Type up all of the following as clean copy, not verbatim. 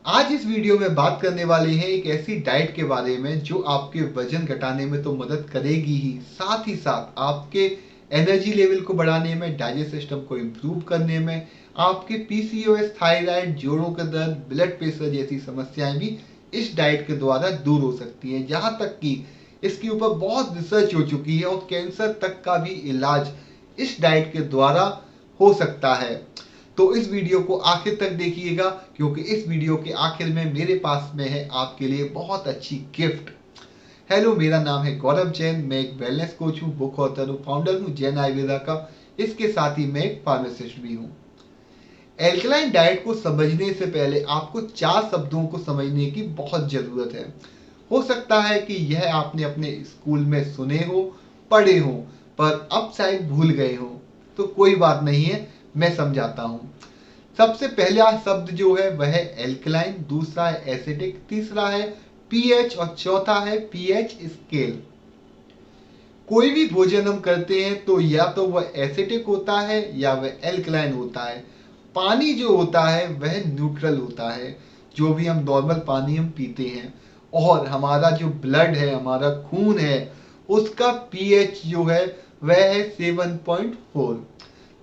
आज इस वीडियो में बात करने वाले हैं एक ऐसी डाइट के बारे में जो आपके वजन घटाने में तो मदद करेगी ही साथ आपके एनर्जी लेवल को बढ़ाने में, डाइजेस्ट सिस्टम को इम्प्रूव करने में, आपके पीसीओएस, थायराइड, जोड़ों का दर्द, ब्लड प्रेशर जैसी समस्याएं भी इस डाइट के द्वारा दूर हो सकती हैं। यहाँ तक कि इसके ऊपर बहुत रिसर्च हो चुकी है और कैंसर तक का भी इलाज इस डाइट के द्वारा हो सकता है। तो इस वीडियो को आखिर तक देखिएगा, क्योंकि इस वीडियो के आखिर में मेरे पास में है आपके लिए बहुत अच्छी गिफ्ट। हेलो, मेरा नाम है गौरव जैन। मैं एक वेलनेस कोच हूँ, बुक ऑथर हूँ, फाउंडर हूँ जैन आयुर्वेदा का। इसके साथ ही मैं एक फार्मासिस्ट भी हूँ। एल्कलाइन डाइट को समझने से पहले आपको 4 शब्दों को समझने की बहुत ज़रूरत है। हो सकता है कि यह आपने अपने स्कूल में सुने हो, पढ़े हो, पर अब शायद भूल गए हो। तो कोई बात नहीं है, मैं समझाता हूँ। सबसे पहला शब्द जो है वह है एल्कलाइन, दूसरा है एसिडिक, तीसरा है पीएच और चौथा है पीएच स्केल। कोई भी भोजन हम करते हैं तो या तो वह एसिडिक होता है या वह एल्कलाइन होता है। पानी जो होता है वह न्यूट्रल होता है, जो भी हम नॉर्मल पानी हम पीते हैं। और हमारा जो ब्लड है, हमारा खून है, उसका पीएच जो है वह है 7.4।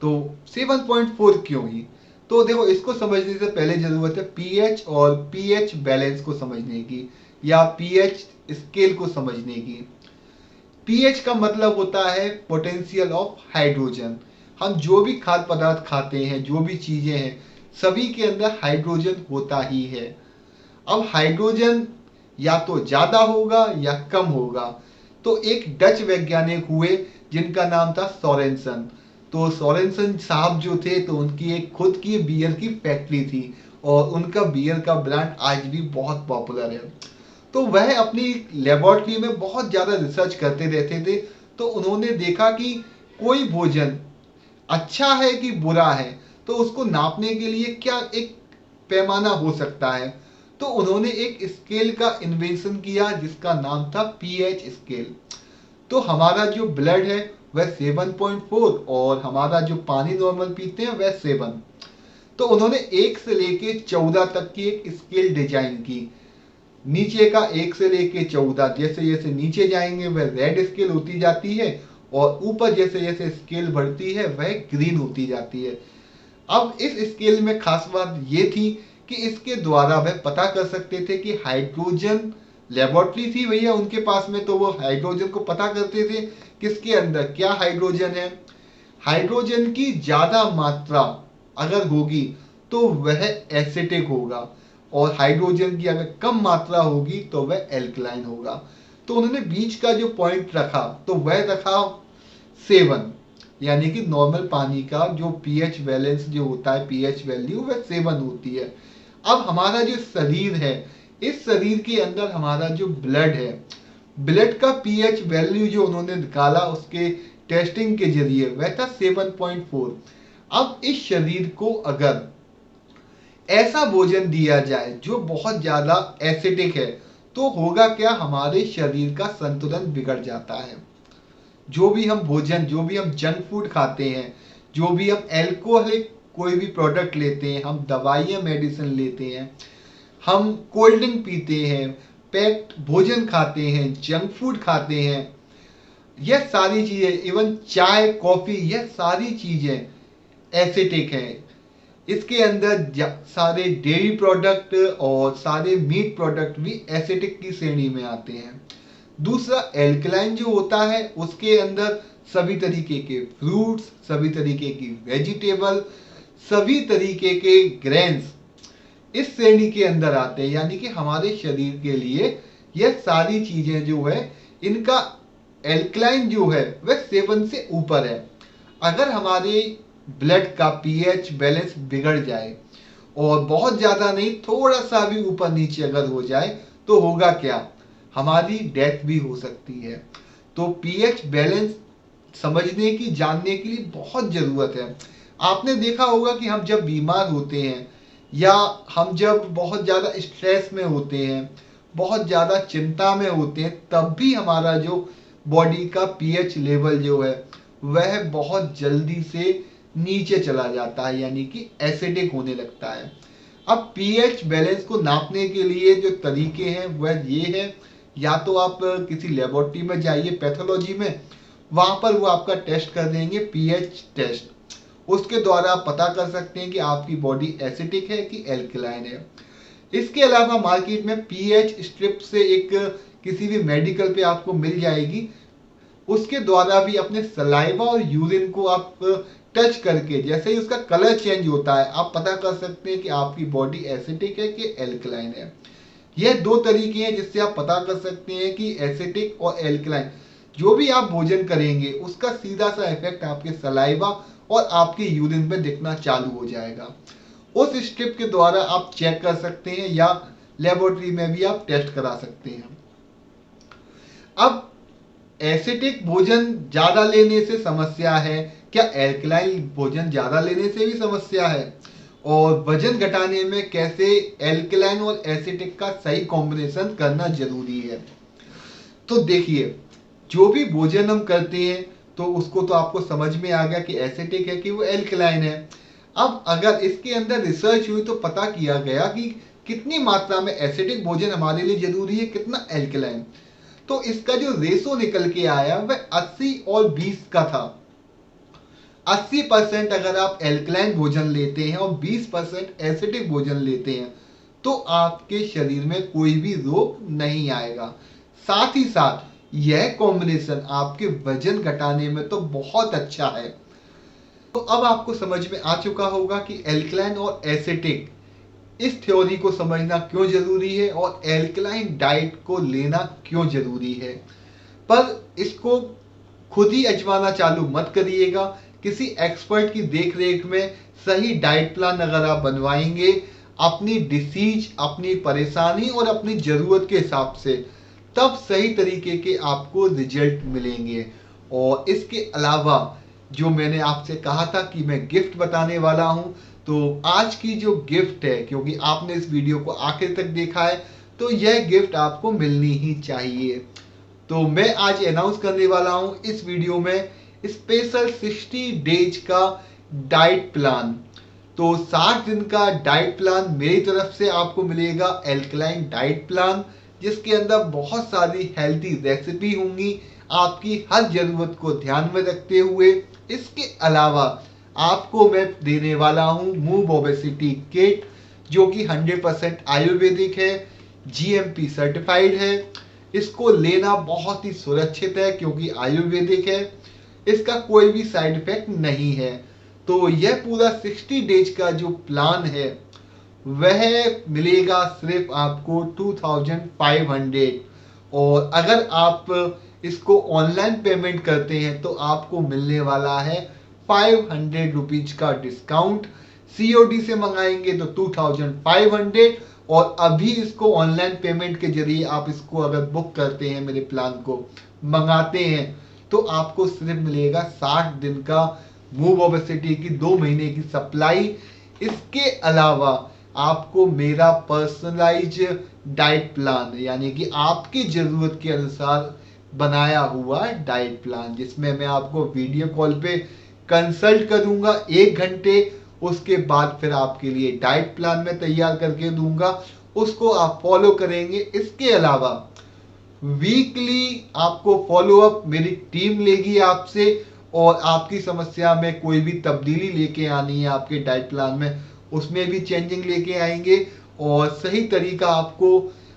तो 7.4 क्यों ही? तो देखो, इसको समझने से पहले जरूरत है पीएच और पीएच बैलेंस को समझने की, या पीएच स्केल को समझने की। पीएच का मतलब होता है पोटेंशियल ऑफ हाइड्रोजन। हम जो भी खाद्य पदार्थ खाते हैं, जो भी चीजें हैं, सभी के अंदर हाइड्रोजन होता ही है। अब हाइड्रोजन या तो ज्यादा होगा या कम होगा। तो एक डच वैज्ञानिक हुए जिनका नाम था सोरेनसन। तो सोरेनसन साहब जो थे, तो उनकी एक खुद की बियर की फैक्ट्री थी और उनका बियर का ब्रांड आज भी बहुत पॉपुलर है। तो वह अपनी लेबोरेटरी में बहुत ज़्यादा रिसर्च करते रहते थे। तो उन्होंने देखा कि कोई भोजन अच्छा है कि बुरा है, तो उसको नापने के लिए क्या एक पैमाना हो सकता है। तो उन्होंने एक स्केल का इन्वेंशन किया जिसका नाम था पीएच स्केल। तो हमारा जो ब्लड है वह 7.4 और हमारा जो पानी नॉर्मल पीते हैं वह 7। तो उन्होंने 1 से लेके 14 तक की एक स्केल डिजाइन की। नीचे का 1 से लेके 14, जैसे जैसे नीचे जाएंगे वह रेड स्केल होती जाती है, और ऊपर जैसे जैसे स्केल बढ़ती है वह ग्रीन होती जाती है। अब इस स्केल में खास बात ये थी कि इसके द्वारा वह पता कर सकते थे कि हाइड्रोजन, लेबोरेटरी थी भैया उनके पास में, तो वो हाइड्रोजन को पता करते थे किसके अंदर क्या हाइड्रोजन है। हाइड्रोजन की ज्यादा मात्रा अगर होगी तो वह एसिटिक होगा, और हाइड्रोजन की अगर कम मात्रा होगी तो वह एल्कलाइन होगा। तो उन्होंने बीच का जो पॉइंट रखा तो वह रखा 7, यानी कि नॉर्मल पानी का जो पीएच बैलेंस जो होता है, पीएच वैल्यू वह 7 होती है। अब हमारा जो शरीर है, इस शरीर के अंदर हमारा जो ब्लड है, ब्लड का पीएच वैल्यू जो उन्होंने निकाला उसके टेस्टिंग के जरिए वह था 7.4। अब इस शरीर को अगर ऐसा भोजन दिया जाए जो बहुत ज्यादा एसिडिक है, तो होगा क्या, हमारे शरीर का संतुलन बिगड़ जाता है। जो भी हम भोजन, जो भी हम जंक फूड खाते हैं, जो भी हम एल्कोहलिक कोई भी प्रोडक्ट लेते हैं, हम दवाइयाँ मेडिसिन लेते हैं, हम कोल्ड ड्रिंक पीते हैं, पैक्ड भोजन खाते हैं, जंक फूड खाते हैं, यह सारी चीजें, इवन चाय कॉफी, यह सारी चीजें एसिडिक हैं। इसके अंदर सारे डेयरी प्रोडक्ट और सारे मीट प्रोडक्ट भी एसिडिक की श्रेणी में आते हैं। दूसरा, एल्कलाइन जो होता है उसके अंदर सभी तरीके के फ्रूट्स, सभी तरीके की वेजिटेबल, सभी तरीके के ग्रेन्स इस श्रेणी के अंदर आते हैं। यानी कि हमारे शरीर के लिए यह सारी चीजें जो है, इनका एल्कलाइन जो है वह 7 से ऊपर है। अगर हमारे ब्लड का पीएच बैलेंस बिगड़ जाए, और बहुत ज्यादा नहीं, थोड़ा सा भी ऊपर नीचे अगर हो जाए, तो होगा क्या, हमारी डेथ भी हो सकती है। तो पीएच बैलेंस समझने की, जानने के लिए बहुत जरूरत है। आपने देखा होगा कि हम जब बीमार होते हैं या हम जब बहुत ज्यादा स्ट्रेस में होते हैं, बहुत ज्यादा चिंता में होते हैं, तब भी हमारा जो बॉडी का पीएच लेवल जो है वह बहुत जल्दी से नीचे चला जाता है, यानी कि एसिडिक होने लगता है। अब पीएच बैलेंस को नापने के लिए जो तरीके हैं वह ये है, या तो आप किसी लेबोरेटरी में जाइए पैथोलॉजी में, वहां पर वो आपका टेस्ट कर देंगे पीएच टेस्ट। उसके द्वारा आप पता कर सकते हैं कि आपकी बॉडी एसिडिक है कि एल्कलाइन है। इसके अलावा मार्केट में पीएच स्ट्रिप से एक किसी भी मेडिकल पे आपको मिल जाएगी, उसके द्वारा भी अपने सलाइवा और यूरिन को आप टच करके जैसे ही उसका कलर चेंज होता है आप पता कर सकते हैं कि आपकी बॉडी एसिडिक है कि एल्कलाइन है। यह दो तरीके हैं जिससे आप पता कर सकते हैं कि एसिडिक और एल्कलाइन। जो भी आप भोजन करेंगे उसका सीधा सा इफेक्ट आपके सलाइवा और आपके यूरिन में दिखना चालू हो जाएगा। उस स्ट्रिप के द्वारा आप चेक कर सकते हैं या लेबोरेटरी में भी आप टेस्ट करा सकते हैं। अब एसिडिक भोजन ज्यादा लेने से समस्या है, क्या एल्कलाइन भोजन ज्यादा लेने से भी समस्या है, और वजन घटाने में कैसे एल्कलाइन और एसिडिक का सही कॉम्बिनेशन करना जरूरी है। तो देखिए, जो भी भोजन हम करते हैं तो उसको तो आपको समझ में आ गया कि एसिडिक है कि वो एल्कलाइन है। अब अगर इसके अंदर रिसर्च हुई तो पता किया गया कि कितनी मात्रा में एसिडिक भोजन हमारे लिए जरूरी है, कितना एल्कलाइन। तो इसका जो रेशो निकल के आया वह 80 और 20 का था। 80% अगर आप एल्कलाइन भोजन लेते हैं और 20% एसिडिक भोजन लेते हैं तो आपके शरीर में कोई भी रोग नहीं आएगा। साथ ही साथ यह कॉम्बिनेशन आपके वजन घटाने में तो बहुत अच्छा है। तो अब आपको समझ में आ चुका होगा कि एल्कलाइन और एसिडिक, इस थ्योरी को समझना क्यों जरूरी है और एल्कलाइन डाइट को लेना क्यों जरूरी है। पर इसको खुद ही आजमाना चालू मत करिएगा। किसी एक्सपर्ट की देखरेख में सही डाइट प्लान अगर आप बनवाएंगे अपनी डिसीज, अपनी परेशानी और अपनी जरूरत के हिसाब से, तब सही तरीके के आपको रिजल्ट मिलेंगे। और इसके अलावा जो मैंने आपसे कहा था कि मैं गिफ्ट बताने वाला हूं, तो आज की जो गिफ्ट है, क्योंकि आपने इस वीडियो को आखिर तक देखा है तो यह गिफ्ट आपको मिलनी ही चाहिए। तो मैं आज अनाउंस करने वाला हूं इस वीडियो में स्पेशल 60 डेज का डाइट प्लान। तो 60 दिन का डाइट प्लान मेरी तरफ से आपको मिलेगा, एल्कलाइन डाइट प्लान, जिसके अंदर बहुत सारी हेल्थी रेसिपी होंगी आपकी हर जरूरत को ध्यान में रखते हुए। इसके अलावा आपको मैं देने वाला हूं मूव ओबेसिटी किट, जो कि 100% आयुर्वेदिक है, जीएमपी सर्टिफाइड है। इसको लेना बहुत ही सुरक्षित है क्योंकि आयुर्वेदिक है, इसका कोई भी साइड इफेक्ट नहीं है। तो यह पूरा 60 डेज का जो प्लान है वह मिलेगा सिर्फ आपको 2500। और अगर आप इसको ऑनलाइन पेमेंट करते हैं तो आपको मिलने वाला है 500 रुपीज का डिस्काउंट। सीओडी से मंगाएंगे तो 2500, और अभी इसको ऑनलाइन पेमेंट के जरिए आप इसको अगर बुक करते हैं, मेरे प्लान को मंगाते हैं, तो आपको सिर्फ मिलेगा 60 दिन का मूव ओबेसिटी की 2 महीने की सप्लाई। इसके अलावा आपको मेरा पर्सनलाइज डाइट प्लान, यानी कि आपकी जरूरत के अनुसार बनाया हुआ डाइट प्लान, जिसमें मैं आपको वीडियो कॉल पे कंसल्ट करूंगा 1 घंटे, उसके बाद फिर आपके लिए डाइट प्लान में तैयार करके दूंगा, उसको आप फॉलो करेंगे। इसके अलावा वीकली आपको फॉलो अप मेरी टीम लेगी आपसे, और आपकी समस्या में कोई भी तब्दीली लेके आनी है आपके डाइट प्लान में, उसमें भी चेंजिंग लेके आएंगे। और सही तरीका आपको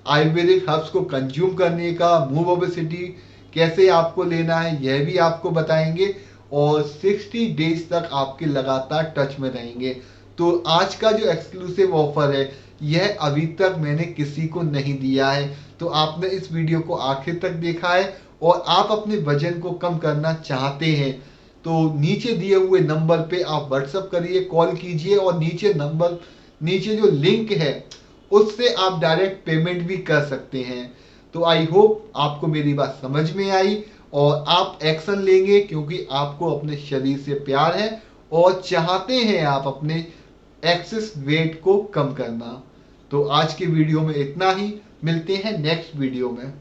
आयुर्वेदिक हर्ब्स को कंज्यूम करने का, मूव ओबेसिटी कैसे आपको लेना है यह भी आपको बताएंगे, और 60 डेज तक आपके लगातार टच में रहेंगे। तो आज का जो एक्सक्लूसिव ऑफर है यह अभी तक मैंने किसी को नहीं दिया है। तो आपने इस वीडियो को आखिर तक देखा है और आप अपने वजन को कम करना चाहते हैं तो नीचे दिए हुए नंबर पे आप व्हाट्सएप करिए, कॉल कीजिए, और नीचे जो लिंक है उससे आप डायरेक्ट पेमेंट भी कर सकते हैं। तो आई होप आपको मेरी बात समझ में आई और आप एक्शन लेंगे, क्योंकि आपको अपने शरीर से प्यार है और चाहते हैं आप अपने एक्सेस वेट को कम करना। तो आज के वीडियो में इतना ही, मिलते हैं नेक्स्ट वीडियो में।